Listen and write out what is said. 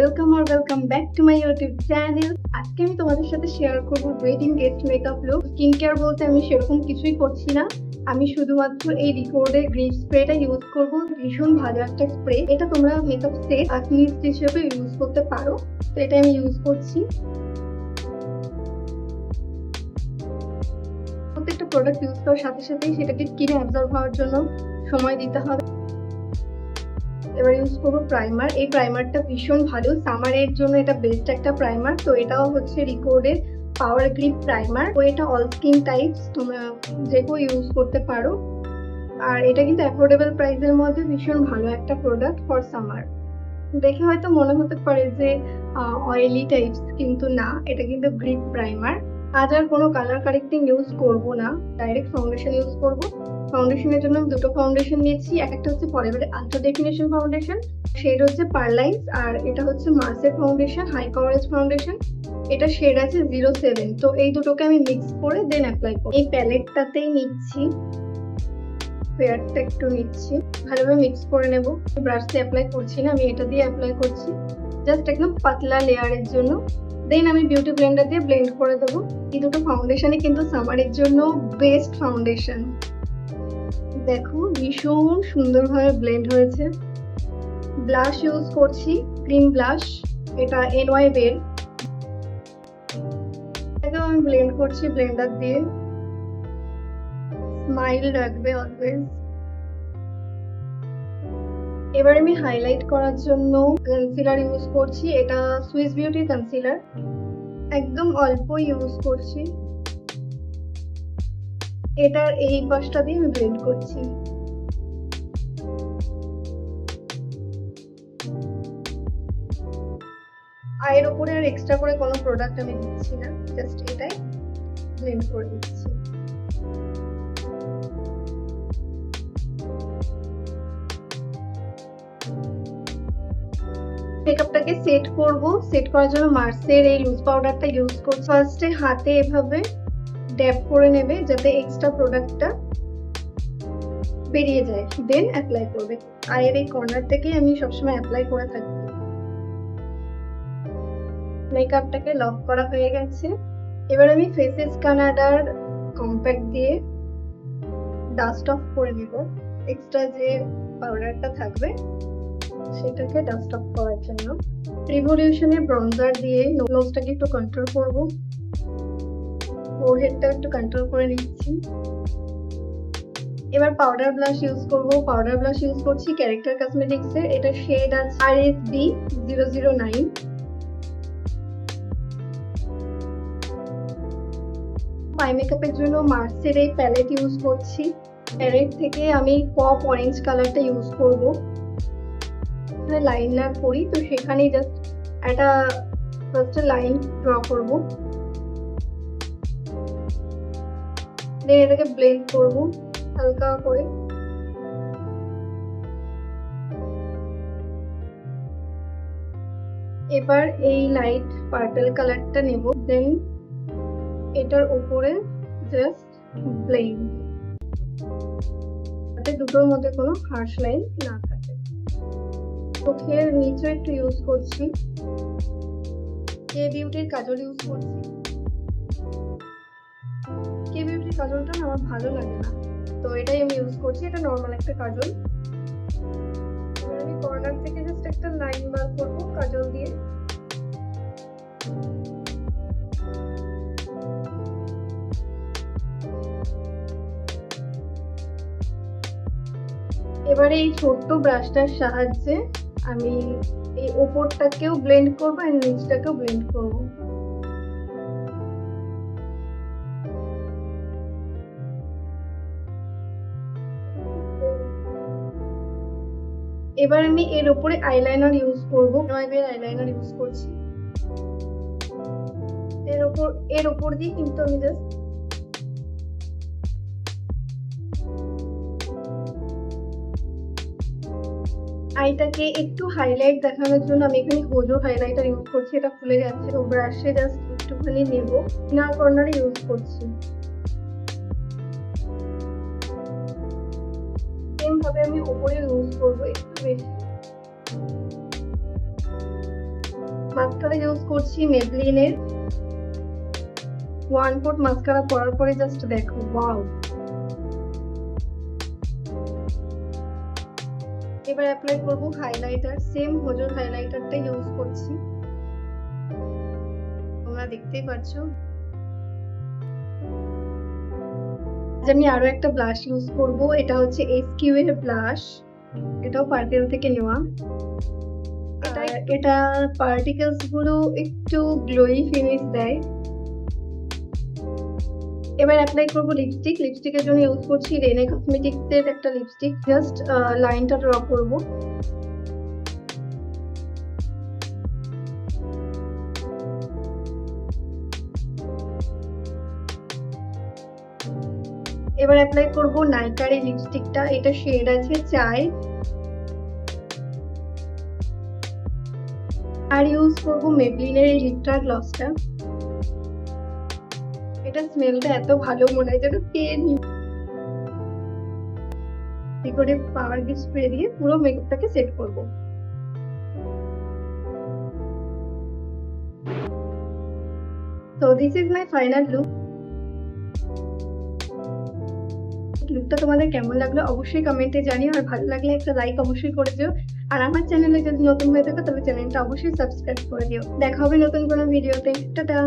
Welcome back to my YouTube channel. আজকে আমি তোমাদের সাথে শেয়ার করব wedding guest makeup look. Skin care বলতে আমি সেরকম কিছুই করছি না, আমি শুধুমাত্র এই রিকোর্ডের গ্রিপ স্প্রেটা ইউজ করব। ভীষণ ভালো একটা স্প্রে, এটা তোমরা মেকআপ সেট আর মিস্ট হিসেবে ইউজ করতে পারো। তো এটা আমি ইউজ করছি। প্রত্যেকটা প্রোডাক্ট ইউজ করার সাথে সাথেই সেটাকে স্কিনে অ্যাবজর্ব হওয়ার জন্য সময় দিতে হবে। এবার ইউজ করবো প্রাইমার। এই প্রাইমারটা ভীষণ ভালো, সামারের জন্য এটা বেস্ট একটা প্রাইমার। তো এটাও হচ্ছে রিকোর্ডের পাওয়ার গ্রিপ প্রাইমার। তো এটা অল স্কিন টাইপস তোমরা যে কেউ ইউজ করতে পারো, আর এটা কিন্তু অ্যাফোর্ডেবল প্রাইসের মধ্যে ভীষণ ভালো একটা প্রোডাক্ট ফর সামার। দেখে হয়তো মনে হতে পারে যে অয়েলি টাইপস, কিন্তু না, এটা কিন্তু গ্রিপ প্রাইমার। আজ আর কোনো কালার কারেক্টিং ইউজ করব না, ডাইরেক্ট ফাউন্ডেশন ইউজ করব। ফাউন্ডেশনের জন্য আমি দুটো ফাউন্ডেশন নিয়েছি। একটা হচ্ছে forever ultra definition foundation, shade হচ্ছে পারলাইন্স, আর এটা হচ্ছে মার্সের ফাউন্ডেশন, হাই কভারেজ ফাউন্ডেশন। এটা শেড আছে 07। তো এই দুটোকে আমি মিক্স করে দেন অ্যাপ্লাই করব। এই প্যালেটটাতেই নিচ্ছি, ফেয়ারটা একটু নিচ্ছি, ভালোভাবে মিক্স করে নেব। ব্রাশ দিয়ে অ্যাপ্লাই করছি না, আমি এটা দিয়ে অ্যাপ্লাই করছি জাস্ট একদম পাতলা লেয়ারের জন্য। দেন আমি বিউটি ব্লেন্ডার দিয়ে ব্লেন্ড করে দেবো। এই দুটো ফাউন্ডেশনই কিন্তু সামারের জন্য বেস্ট ফাউন্ডেশন। দেখো ভীষণ সুন্দরভাবে ব্লেন্ড হয়েছে। ব্লাশ ইউজ করছি, ক্রিম ব্লাশ, এটা NY বের। এটাকেও আমি ব্লেন্ড করছি ব্লেন্ডার দিয়ে। স্মাইল রাখবে অলওয়েজ। এবার আমি হাইলাইট করার জন্য কনসিলার ইউজ করছি। এটা সুইস বিউটি কনসিলার, একদম অল্প ইউজ করছি। এটার এই পাশটা দিয়ে আমি ব্লেন্ড করছি। এর উপরে আর এক্সট্রা করে কোনো প্রোডাক্ট আমি দিচ্ছি না, জাস্ট এটাই ব্লেন্ড করে দিচ্ছি। মেকআপটাকে সেট করব। সেট করার জন্য মার্সের এই লুজ পাউডারটা ইউজ করছি। ফার্স্টে হাতে এভাবে ড্যাব করে নেবে যাতে এক্সট্রা প্রোডাক্টটা বেরিয়ে যায়, দেন অ্যাপ্লাই করবে। আয়ের এই কর্নার থেকে আমি সবসময় অ্যাপ্লাই করে থাকি। মেকআপটাকে লক করা হয়ে গেছে। এবার আমি ফেসেস কানাডার কম্প্যাক্ট দিয়ে ডাস্ট অফ করে নেব। এক্সট্রা যে পাউডারটা থাকবে সেটাকে ডাস্ট অফ করার জন্য রিভলিউশনের ব্রঞ্জার দিয়ে নোজটাকে একটু কন্ট্রোল করব, ফোরহেডটা একটু কন্ট্রোল করে নিচ্ছি। এবার পাউডার ব্লাশ ইউজ করব। পাউডার ব্লাশ ইউজ করছি ক্যারেক্টার কসমেটিক্সের, এটা শেড আছে RSB 009। আই মেকআপের জন্য মার্সের এই প্যালেট ইউজ করছি। প্যালেট থেকে আমি পপ অরেঞ্জ কালারটা ইউজ করব। লাইনার করি তো সেখানেই জাস্ট একটা ফার্স্টে লাইন ড্র করব, দেন এটাকে ব্লেন্ড করব হালকা করে। এবার এই লাইট পার্পল কালারটা নেব, দেন এটার উপরে জাস্ট ব্লেন্ড, যাতে দুটোর মধ্যে কোনো হার্শ লাইন না থাকে। চোখের নিচে একটু ইউজ করছি, কে বিউটির কাজল ইউজ করছি। কে বিউটির কাজলটা না আমার ভালো লাগে না, তো এটাই আমি ইউজ করছি। এটা নর্মাল একটা কাজল। আমি কর্নার থেকে জাস্ট একটা লাইন বার করবো কাজল দিয়ে। এবারে এই ছোট্ট ব্রাশটার সাহায্যে আমি এই উপরটাকেও ব্লেন্ড করবো আর নিচটাকেও ব্লেন্ড করবো। এবার আমি এর উপরে আইলাইনার ইউজ করবো, নয়বের আইলাইনার ইউজ করছি। এর উপর দিয়ে কিন্তু আমি জাস্ট আইটাকে একটু হাইলাইট দেখানোর জন্য আমি এখানে হোজো হাইলাইটার ইউজ করছি। এটা খুলে যাচ্ছে, তো ব্রাশে জাস্ট একটুখানি নেব, ইনার কর্নারে ইউজ করছি। সেম ভাবে আমি উপরে ইউজ করবো একটু বেশি। মাস্কারা ইউজ করছি মেবলিনের 1/4 মাস্কারা পরার পরে জাস্ট দেখো, ওয়াও। এবার অ্যাপ্লাই করব হাইলাইটার, সেম হোজোর হাইলাইটারটা ইউজ করছি, তোমরা দেখতেই পাচ্ছ। আমি আরো একটা ব্লাশ ইউজ করব, এটা হচ্ছে এসকিউ এর ব্লাশ, এটাও পার্পেল থেকে নেওয়া। এটা পার্টিকেলস গুলো একটু গ্লোয়ি ফিনিশ দেয়। এবার অ্যাপ্লাই করব লিপস্টিক, লিপস্টিকের জন্য ইউজ করছি রেনে কসমেটিক্স এর একটা লিপস্টিক, জাস্ট লাইনটা ড্র করব। এবার অ্যাপ্লাই করব নাইকার এই লিপস্টিকটা, এটা শেড আছে চাই। আর ইউজ করব মেবলিনের এই লিপটার গ্লসটা, এটা স্মেলটা এত ভালো, মনে হয় যেন পেয়ে নি। করে পাওয়ার গ্লিস স্প্রে দিয়ে পুরো মেকআপটাকে সেট করব। তো this is my final look. লুকটা তোমাদের কেমন লাগলো অবশ্যই কমেন্টে জানিও, আর ভালো লাগলে একটা লাইক অবশ্যই করে দিও। আর আমার চ্যানেলে যদি নতুন হয়ে থাকো তাহলে চ্যানেলটা অবশ্যই সাবস্ক্রাইব করে দিও। দেখা হবে নতুন কোনো ভিডিওতে। টাটা।